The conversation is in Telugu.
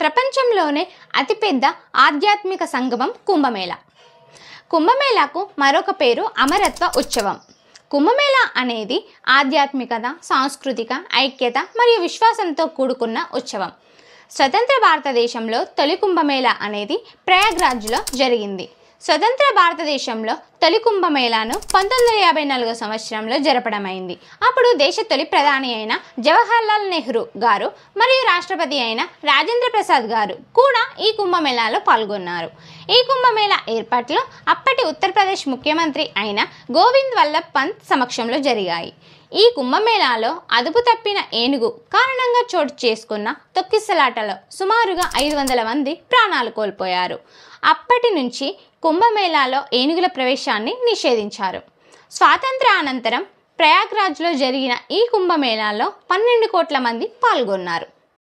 ప్రపంచంలోనే అతిపెద్ద ఆధ్యాత్మిక సంగమం కుంభమేళా. కుంభమేళాకు మరొక పేరు అమరత్వ ఉత్సవం. కుంభమేళా అనేది ఆధ్యాత్మికత, సాంస్కృతిక ఐక్యత మరియు విశ్వాసంతో కూడుకున్న ఉత్సవం. స్వతంత్ర భారతదేశంలో తొలి కుంభమేళా అనేది ప్రయాగ్రాజ్లో జరిగింది. స్వతంత్ర భారతదేశంలో తొలి కుంభమేళాను 1954 సంవత్సరంలో జరపడమైంది. అప్పుడు దేశ తొలి ప్రధాని అయిన జవహర్లాల్ నెహ్రూ గారు మరియు రాష్ట్రపతి అయిన రాజేంద్ర ప్రసాద్ గారు కూడా ఈ కుంభమేళాలో పాల్గొన్నారు. ఈ కుంభమేళా ఏర్పాట్లు అప్పటి ఉత్తరప్రదేశ్ ముఖ్యమంత్రి అయిన గోవింద్ వల్లభ్ పంత్ సమక్షంలో జరిగాయి. ఈ కుంభమేళాలో అదుపు తప్పిన ఏనుగు కారణంగా చోటు చేసుకున్న తొక్కిసలాటలో సుమారుగా 500 మంది ప్రాణాలు కోల్పోయారు. అప్పటి నుంచి కుంభమేళాలో ఏనుగుల ప్రవేశాన్ని నిషేధించారు. స్వాతంత్ర అనంతరం ప్రయాగ్రాజ్లో జరిగిన ఈ కుంభమేళాలో 12 కోట్ల మంది పాల్గొన్నారు.